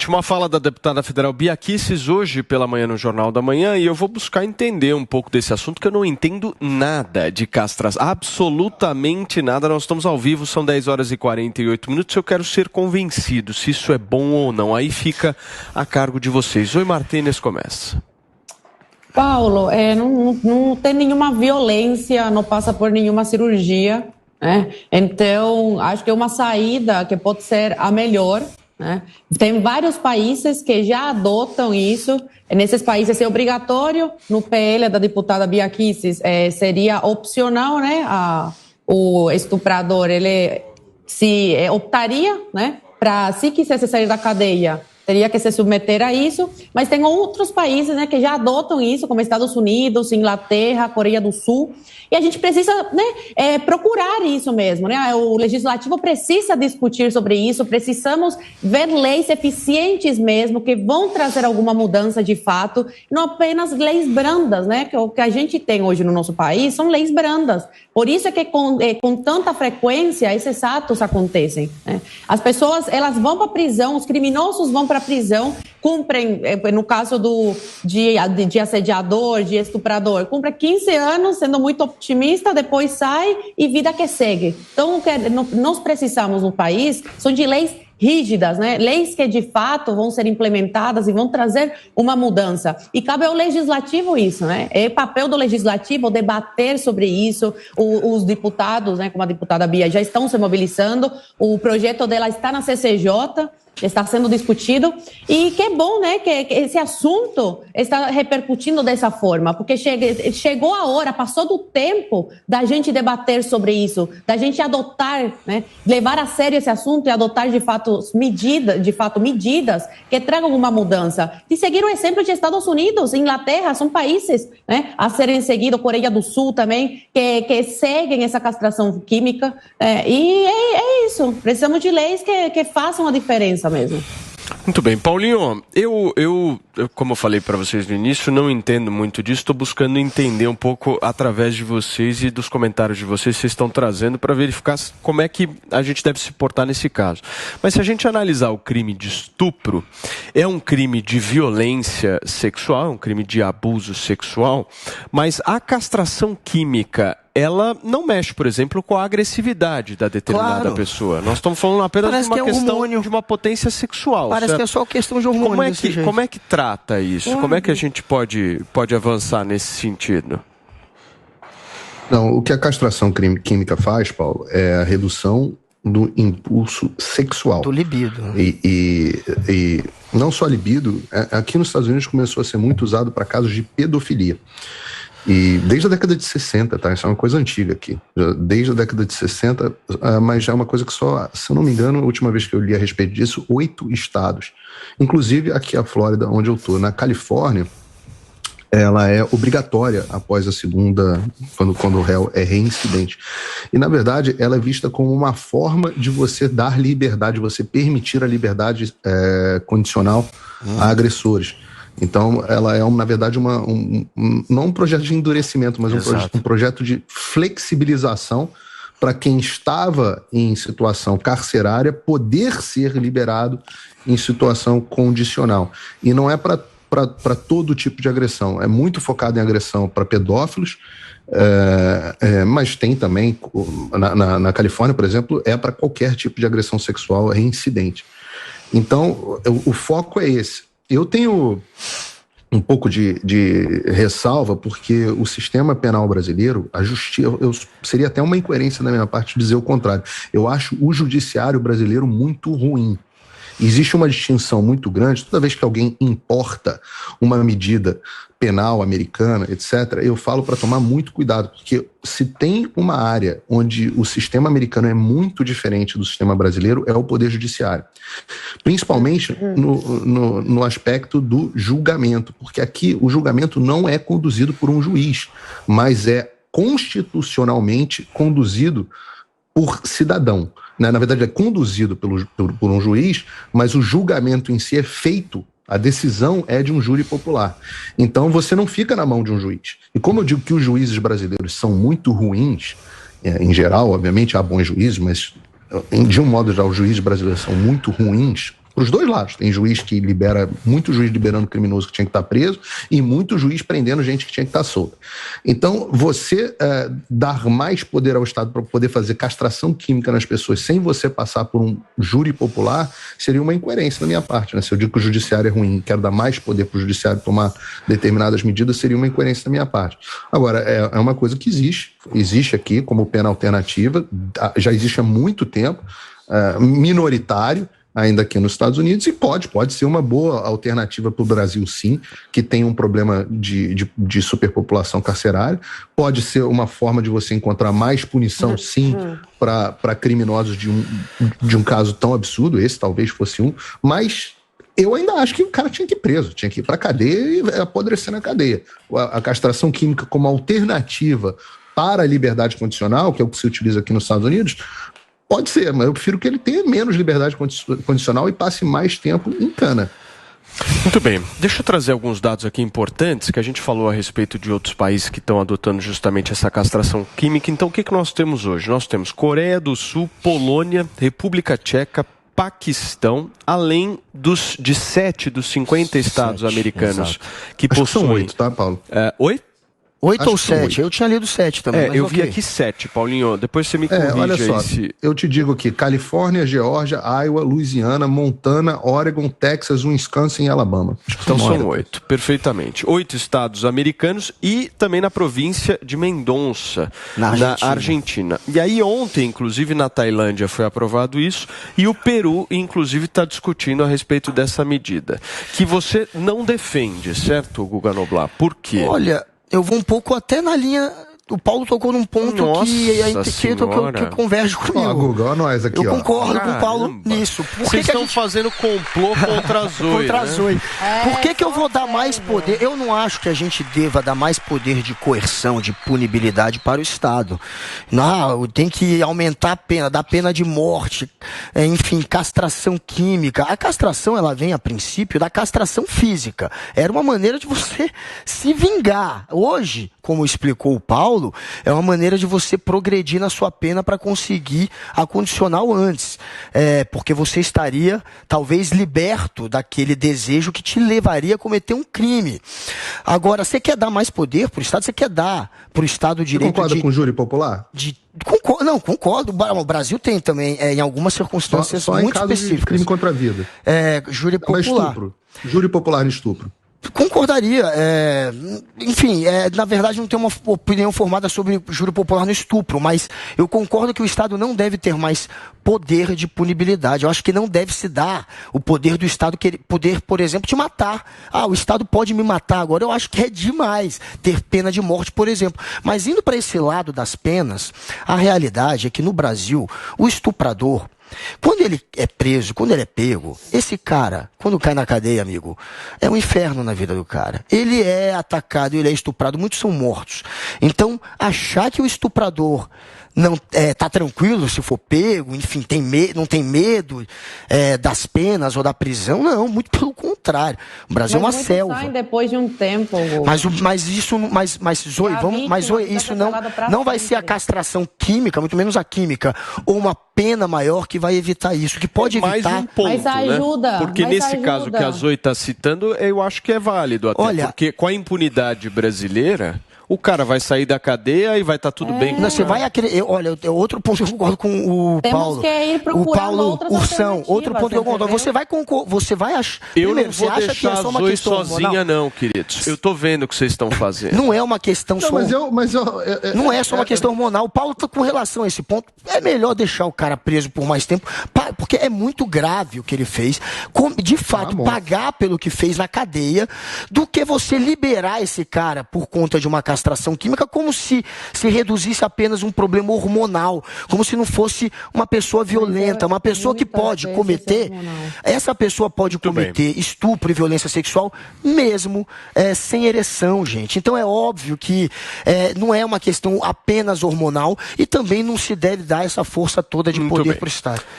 Última fala da deputada federal Bia Kicis hoje pela manhã no Jornal da Manhã, e eu vou buscar entender um pouco desse assunto, que eu não entendo nada de castração, absolutamente nada. Nós estamos ao vivo, são 10 horas e 48 minutos, eu quero ser convencido se isso é bom ou não, aí fica a cargo de vocês. Oi, Martínez, começa. Paulo, não tem nenhuma violência, não passa por nenhuma cirurgia, né? Então, acho que é uma saída que pode ser a melhor, né? Tem vários países que já adotam isso. Nesses países é obrigatório. No PL da deputada Bia Kicis seria opcional, né? O estuprador ele optaria, né? Para se quisesse sair da cadeia, teria que se submeter a isso, mas tem outros países, né, que já adotam isso, como Estados Unidos, Inglaterra, Coreia do Sul, e a gente precisa, né, procurar isso mesmo, né? O legislativo precisa discutir sobre isso, precisamos ver leis eficientes mesmo, que vão trazer alguma mudança de fato, não apenas leis brandas, né? Que o que a gente tem hoje no nosso país são leis brandas. Por isso é que com tanta frequência esses atos acontecem, né? As pessoas, elas vão para a prisão, os criminosos vão para a prisão, cumprem, no caso de assediador, de estuprador, cumpre 15 anos, sendo muito otimista, depois sai e vida que segue. Então, o que nós precisamos no país são de leis rígidas, né? Leis que de fato vão ser implementadas e vão trazer uma mudança. E cabe ao legislativo isso, né? É papel do legislativo debater sobre isso. Os deputados, né, como a deputada Bia, já estão se mobilizando. O projeto dela está na CCJ, está sendo discutido, e que é bom, né, que esse assunto está repercutindo dessa forma, porque chegou a hora, passou do tempo da gente debater sobre isso, da gente adotar, né, levar a sério esse assunto e adotar de fato medidas que tragam alguma mudança. E seguir o exemplo de Estados Unidos, Inglaterra, são países, né, a serem seguidos, Coreia do Sul também, que seguem essa castração química, e é isso, precisamos de leis que façam a diferença mesmo. Muito bem, Paulinho, eu como eu falei para vocês no início, não entendo muito disso, estou buscando entender um pouco através de vocês e dos comentários de vocês que vocês estão trazendo para verificar como é que a gente deve se portar nesse caso. Mas se a gente analisar o crime de estupro, é um crime de violência sexual, é um crime de abuso sexual, mas a castração química, ela não mexe, por exemplo, com a agressividade da determinada pessoa. Nós estamos falando apenas de uma questão de uma potência sexual. Parece que é só questão de hormônio. Como é que trata isso? Claro. Como é que a gente pode avançar nesse sentido? Não, o que a castração química faz, Paulo, é a redução do impulso sexual. Do libido. E não só libido, aqui nos Estados Unidos começou a ser muito usado para casos de pedofilia. E desde a década de 60, tá? Isso é uma coisa antiga aqui. Desde a década de 60, mas já é uma coisa que só, se eu não me engano, a última vez que eu li a respeito disso, 8 estados. Inclusive aqui a Flórida, onde eu tô. Na Califórnia, ela é obrigatória após a segunda, quando o réu é reincidente. E, na verdade, ela é vista como uma forma de você dar liberdade, você permitir a liberdade condicional a agressores. Então, ela é, na verdade, não um projeto de endurecimento, mas um projeto de flexibilização para quem estava em situação carcerária poder ser liberado em situação condicional. E não é para todo tipo de agressão. É muito focado em agressão para pedófilos, mas tem também, na Califórnia, por exemplo, é para qualquer tipo de agressão sexual reincidente. Então, o foco é esse. Eu tenho um pouco de ressalva, porque o sistema penal brasileiro, a justiça, seria até uma incoerência da minha parte dizer o contrário. Eu acho o judiciário brasileiro muito ruim. Existe uma distinção muito grande, toda vez que alguém importa uma medida penal americana, etc., eu falo para tomar muito cuidado, porque se tem uma área onde o sistema americano é muito diferente do sistema brasileiro, é o poder judiciário. Principalmente no aspecto do julgamento, porque aqui o julgamento não é conduzido por um juiz, mas é constitucionalmente conduzido por cidadão. Na verdade, é conduzido por um juiz, mas o julgamento em si é feito, a decisão é de um júri popular. Então, você não fica na mão de um juiz. E como eu digo que os juízes brasileiros são muito ruins, em geral, obviamente, há bons juízes, mas de um modo geral, os juízes brasileiros são muito ruins, para os dois lados. Tem juiz que muito juiz liberando criminoso que tinha que estar preso e muito juiz prendendo gente que tinha que estar solta. Então, você dar mais poder ao Estado para poder fazer castração química nas pessoas sem você passar por um júri popular seria uma incoerência da minha parte, né? Se eu digo que o judiciário é ruim, quero dar mais poder para o judiciário tomar determinadas medidas, seria uma incoerência da minha parte. Agora, é uma coisa que existe aqui como pena alternativa, já existe há muito tempo, minoritário, ainda aqui nos Estados Unidos, e pode ser uma boa alternativa para o Brasil, sim, que tem um problema de superpopulação carcerária. Pode ser uma forma de você encontrar mais punição, sim, para criminosos de um caso tão absurdo. Esse talvez fosse um, mas eu ainda acho que o cara tinha que ir preso, tinha que ir para a cadeia e apodrecer na cadeia. A castração química como alternativa para a liberdade condicional, que é o que se utiliza aqui nos Estados Unidos, pode ser, mas eu prefiro que ele tenha menos liberdade condicional e passe mais tempo em cana. Muito bem. Deixa eu trazer alguns dados aqui importantes, que a gente falou a respeito de outros países que estão adotando justamente essa castração química. Então, o que nós temos hoje? Nós temos Coreia do Sul, Polônia, República Tcheca, Paquistão, além de 7 dos 50 estados americanos que possuem... Acho que são 8, tá, Paulo? 8? 8 ou 7? Eu tinha lido 7 também. Eu vi aqui 7, Paulinho. Depois você me corrige olha só, aí. Eu te digo aqui, Califórnia, Geórgia, Iowa, Louisiana, Montana, Oregon, Texas, Wisconsin e Alabama. Então são 8, perfeitamente. 8 estados americanos e também na província de Mendonça, na Argentina. E aí ontem, inclusive, na Tailândia foi aprovado isso e o Peru, inclusive, está discutindo a respeito dessa medida. Que você não defende, certo, Guga Noblar? Por quê? Olha, eu vou um pouco até na linha... O Paulo tocou num ponto que converge comigo. Guga, olha nós aqui, eu concordo com o Paulo nisso. Vocês estão fazendo complô contra a Zoe. Contra a Zoe. Por que eu vou dar mais poder? Eu não acho que a gente deva dar mais poder de coerção, de punibilidade para o Estado. Não, tem que aumentar a pena, dar pena de morte, enfim, castração química. A castração, ela vem a princípio da castração física. Era uma maneira de você se vingar. Hoje, como explicou o Paulo, é uma maneira de você progredir na sua pena para conseguir a condicional antes. Porque você estaria, talvez, liberto daquele desejo que te levaria a cometer um crime. Agora, você quer dar mais poder para o Estado? Você quer dar para o Estado o direito Você concorda com o júri popular? Concordo. O Brasil tem também, em algumas circunstâncias só muito em caso específicas. De crime contra a vida. Júri popular. Estupro. Júri popular de estupro. Concordaria. Enfim, na verdade não tenho uma opinião formada sobre júri popular no estupro, mas eu concordo que o Estado não deve ter mais poder de punibilidade. Eu acho que não deve se dar o poder do Estado, poder, por exemplo, te matar. O Estado pode me matar agora. Eu acho que é demais ter pena de morte, por exemplo. Mas indo para esse lado das penas, a realidade é que no Brasil, o estuprador, quando ele é preso, quando ele é pego, esse cara, quando cai na cadeia, amigo, é um inferno na vida do cara. Ele é atacado, ele é estuprado, muitos são mortos. Então, achar que o estuprador não tá tranquilo se for pego, enfim, não tem medo das penas ou da prisão, não, muito pelo contrário. O Brasil é uma selva. Saem depois de um tempo. Zoe, isso não vai ser a castração química, muito menos a química, ou uma pena maior que vai evitar isso, que pode evitar. Mais um ponto, mas ajuda. Né? Porque nesse caso que a Zoe está citando, eu acho que é válido até. Olha, porque com a impunidade brasileira, o cara vai sair da cadeia e vai estar tudo bem. Não, você vai olha, outro ponto que eu concordo com o Paulo. Temos que ir procurar o Paulo Ursão, outro ponto que eu concordo. Você vai achar. Eu não vou deixar a Zoe sozinha, não, queridos. Eu tô vendo o que vocês estão fazendo. Não é uma questão só. Não é só uma questão hormonal. O Paulo, com relação a esse ponto, é melhor deixar o cara preso por mais tempo, porque é muito grave o que ele fez. De fato, pagar pelo que fez na cadeia, do que você liberar esse cara por conta de uma castração química, como se reduzisse apenas um problema hormonal, como se não fosse uma pessoa violenta, uma pessoa que pode cometer, essa pessoa pode cometer estupro e violência sexual mesmo sem ereção, gente. Então é óbvio que não é uma questão apenas hormonal e também não se deve dar essa força toda de poder para o Estado.